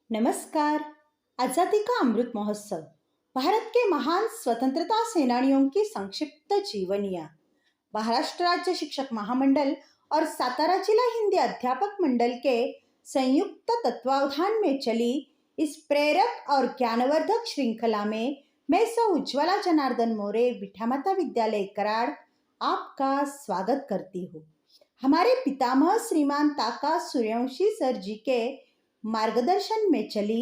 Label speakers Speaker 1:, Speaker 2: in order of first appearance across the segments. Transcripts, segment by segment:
Speaker 1: नमस्कार। आज़ादी का अमृत महोत्सव भारत के महान स्वतंत्रता सेनानियों की संक्षिप्त जीवनियाँ। महाराष्ट्र राज्य शिक्षक महामंडल और सातारा जिला हिंदी अध्यापक मंडल के संयुक्त तत्वावधान में चली इस प्रेरक और ज्ञानवर्धक श्रृंखला में मैं सौ उज्ज्वला जनार्दन मोरे विठामाता विद्यालय कराड़ आपका स्वागत करती हूँ। हमारे पितामह श्रीमान ताका सूर्यवंशी सर जी के मार्गदर्शन में चली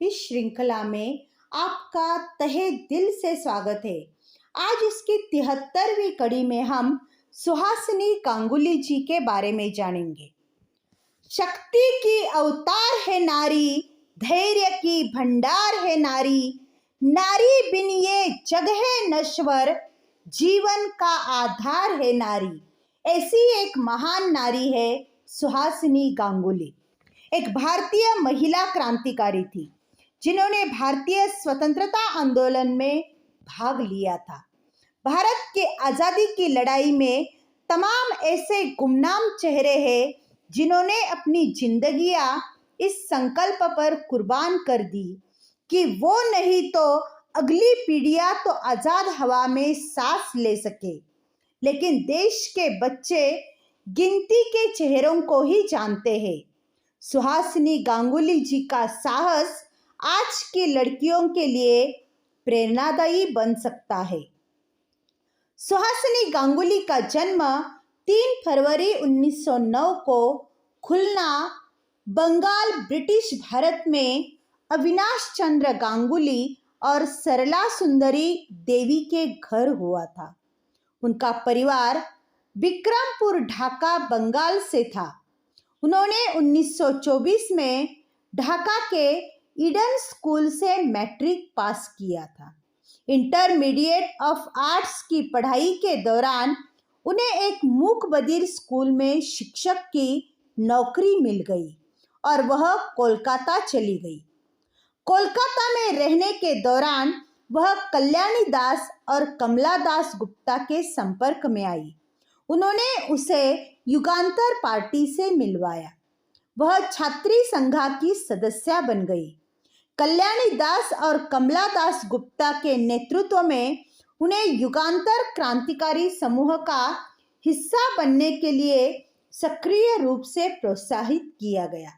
Speaker 1: इस श्रृंखला में आपका तहे दिल से स्वागत है। आज इसकी 73वीं कड़ी में हम सुहासिनी गांगुली जी के बारे में जानेंगे। शक्ति की अवतार है नारी, धैर्य की भंडार है नारी, नारी बिन ये जग है नश्वर, जीवन का आधार है नारी। ऐसी एक महान नारी है सुहासिनी गांगुली। एक भारतीय महिला क्रांतिकारी थी जिन्होंने भारतीय स्वतंत्रता आंदोलन में भाग लिया था। भारत के आज़ादी की लड़ाई में तमाम ऐसे गुमनाम चेहरे हैं जिन्होंने अपनी जिंदगियां इस संकल्प पर कुर्बान कर दी कि वो नहीं तो अगली पीढ़ियां तो आज़ाद हवा में सांस ले सके। लेकिन देश के बच्चे गिनती के चेहरों को ही जानते हैं। सुहासिनी गांगुली जी का साहस आज की लड़कियों के लिए प्रेरणादायी बन सकता है। सुहासिनी गांगुली का जन्म 3 फरवरी 1909 को खुलना, बंगाल, ब्रिटिश भारत में अविनाश चंद्र गांगुली और सरला सुंदरी देवी के घर हुआ था। उनका परिवार विक्रमपुर, ढाका, बंगाल से था। उन्होंने 1924 में ढाका के ईडन स्कूल से मैट्रिक पास किया था। इंटरमीडिएट ऑफ आर्ट्स की पढ़ाई के दौरान उन्हें एक मूक बधिर स्कूल में शिक्षक की नौकरी मिल गई और वह कोलकाता चली गई। कोलकाता में रहने के दौरान वह कल्याणी दास और कमला दास गुप्ता के संपर्क में आई। उन्होंने उसे युगांतर पार्टी से मिलवाया। वह छात्री संघा की सदस्य बन गई। कल्याणी दास और कमला दास गुप्ता के नेतृत्व में उन्हें युगांतर क्रांतिकारी समूह का हिस्सा बनने के लिए सक्रिय रूप से प्रोत्साहित किया गया।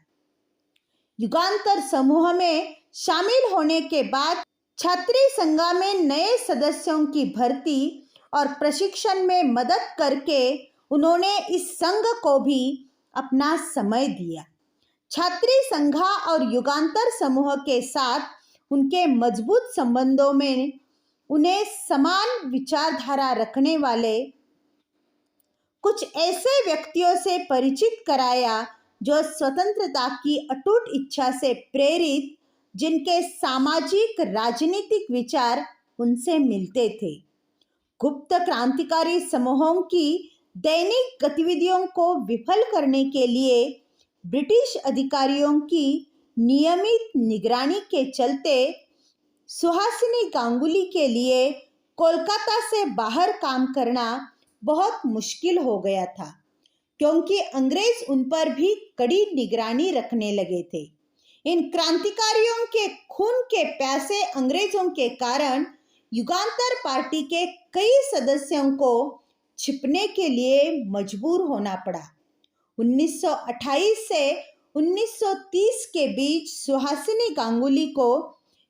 Speaker 1: युगांतर समूह में शामिल होने के बाद छात्री संघा में नए सदस्यों की भर्ती और प्रशिक्षण में मदद करके उन्होंने इस संघ को भी अपना समय दिया। छात्री संघा और युगांतर समूह के साथ उनके मजबूत संबंधों में उन्हें समान विचारधारा रखने वाले कुछ ऐसे व्यक्तियों से परिचित कराया जो स्वतंत्रता की अटूट इच्छा से प्रेरित, जिनके सामाजिक राजनीतिक विचार उनसे मिलते थे। गुप्त क्रांतिकारी समूहों की दैनिक गतिविधियों को विफल करने के लिए ब्रिटिश अधिकारियों की नियमित निगरानी के चलते सुहासिनी गांगुली के लिए कोलकाता से बाहर काम करना बहुत मुश्किल हो गया था, क्योंकि अंग्रेज उन पर भी कड़ी निगरानी रखने लगे थे। इन क्रांतिकारियों के खून के प्यासे अंग्रेजों के कारण युगांतर पार्टी के कई सदस्यों को छिपने के लिए मजबूर होना पड़ा। 1928 से 1930 के बीच सुहासिनी गांगुली को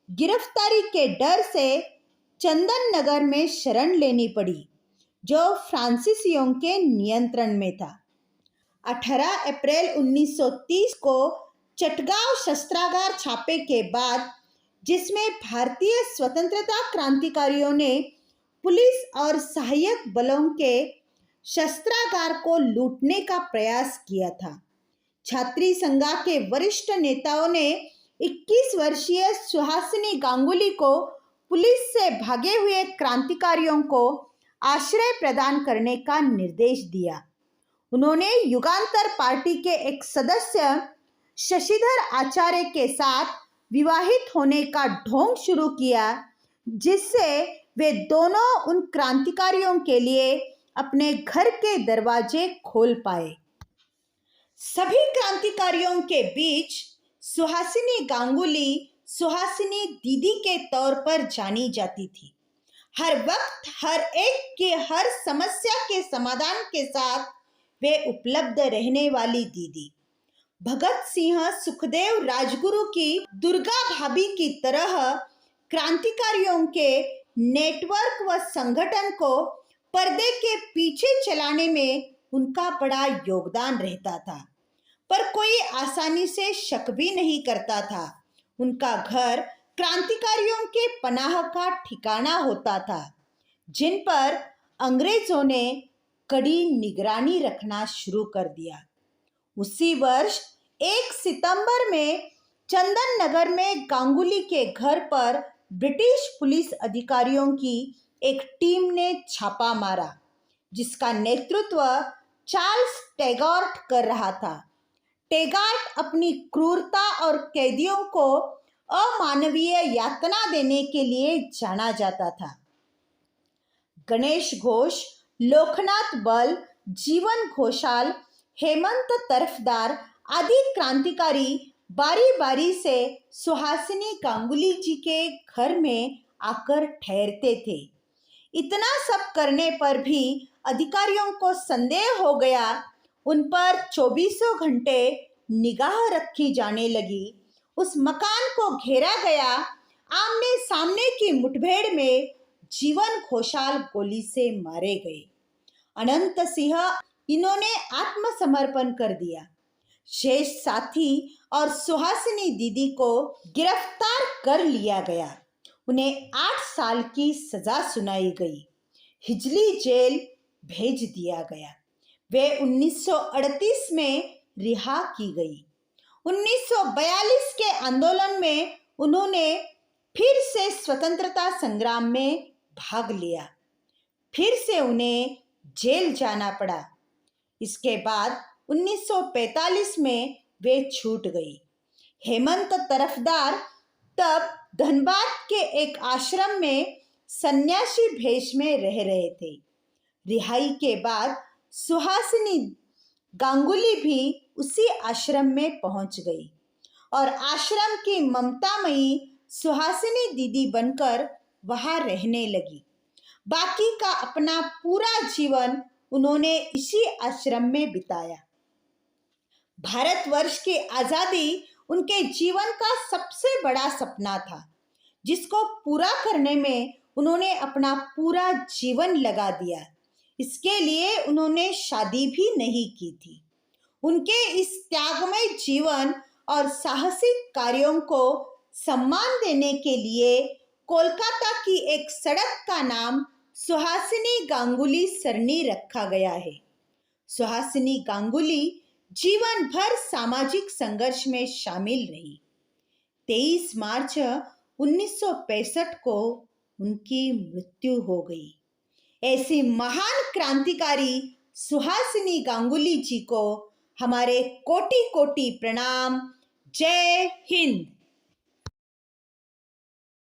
Speaker 1: गिरफ्तारी के डर से चंदन नगर में शरण लेनी पड़ी, जो फ्रांसीसियों के नियंत्रण में था। 18 अप्रैल 1930 को चटगांव शस्त्रागार छापे के बाद, जिसमें भारतीय स्वतंत्रता क्रांतिकारियों ने पुलिस और सहायक बलों के शस्त्रागार को लूटने का प्रयास किया था, छात्री संघा के वरिष्ठ नेताओं ने 21 वर्षीय सुहासिनी गांगुली को पुलिस से भागे हुए क्रांतिकारियों को आश्रय प्रदान करने का निर्देश दिया। उन्होंने युगांतर पार्टी के एक सदस्य शशिधर आचार्य के साथ विवाहित होने का ढोंग शुरू किया, जिससे वे दोनों उन क्रांतिकारियों के लिए अपने घर के दरवाजे खोल पाए। सभी क्रांतिकारियों के बीच सुहासिनी गांगुली सुहासिनी दीदी के तौर पर जानी जाती थी। हर वक्त हर एक के हर समस्या के समाधान के साथ वे उपलब्ध रहने वाली दीदी। भगत सिंह, सुखदेव, राजगुरु की दुर्गा भाभी की तरह क्रांतिकारियों के नेटवर्क व संगठन को पर्दे के पीछे चलाने में उनका बड़ा योगदान रहता था, पर कोई आसानी से शक भी नहीं करता था। उनका घर क्रांतिकारियों के पनाह का ठिकाना होता था, जिन पर अंग्रेजों ने कड़ी निगरानी रखना शुरू कर दिया। उसी वर्ष 1 सितंबर में चंदन नगर में गांगुली के घर पर ब्रिटिश पुलिस अधिकारियों की एक टीम ने छापा मारा, जिसका नेतृत्व चार्ल्स टैगार्ट कर रहा था। टैगार्ट अपनी क्रूरता और कैदियों को अमानवीय यातना देने के लिए जाना जाता था। गणेश घोष, लोकनाथ बल, जीवन घोषाल, हेमंत तरफदार आदि क्रांतिकारी बारी बारी से सुहासिनी गांगुली जी के घर में आकर ठहरते थे। इतना सब करने पर भी अधिकारियों को संदेह हो गया। उन पर 24 घंटे निगाह रखी जाने लगी। उस मकान को घेरा गया। आमने सामने की मुठभेड़ में जीवन घोषाल गोली से मारे गए। अनंत सिंह, इन्होंने आत्मसमर्पण कर दिया। शेष साथी और सुहासिनी दीदी को गिरफ्तार कर लिया गया। उन्हें 8 साल की सजा सुनाई गई। हिजली जेल भेज दिया गया। वे 1938 में रिहा की गई। 1942 के आंदोलन में उन्होंने फिर से स्वतंत्रता संग्राम में भाग लिया। फिर से उन्हें जेल जाना पड़ा। इसके बाद 1945 में वे छूट गई। हेमंत तरफदार तब धनबाद के एक आश्रम में सन्यासी भेष में रह रहे थे। रिहाई के बाद सुहासिनी गांगुली भी उसी आश्रम में पहुंच गई और आश्रम की ममतामयी सुहासिनी दीदी बनकर वहां रहने लगी। बाकी का अपना पूरा जीवन उन्होंने इसी आश्रम में बिताया। भारतवर्ष की आजादी उनके जीवन का सबसे बड़ा सपना था, जिसको पूरा करने में उन्होंने अपना पूरा जीवन लगा दिया। इसके लिए उन्होंने शादी भी नहीं की थी। उनके इस त्यागमय जीवन और साहसिक कार्यों को सम्मान देने के लिए कोलकाता की एक सड़क का नाम सुहासिनी गांगुली सरनी रखा गया है। सुहासिनी गांगुली जीवन भर सामाजिक संघर्ष में शामिल रही। 23 मार्च 1965 को उनकी मृत्यु हो गई। ऐसी महान क्रांतिकारी सुहासिनी गांगुली जी को हमारे कोटि कोटि प्रणाम। जय हिंद।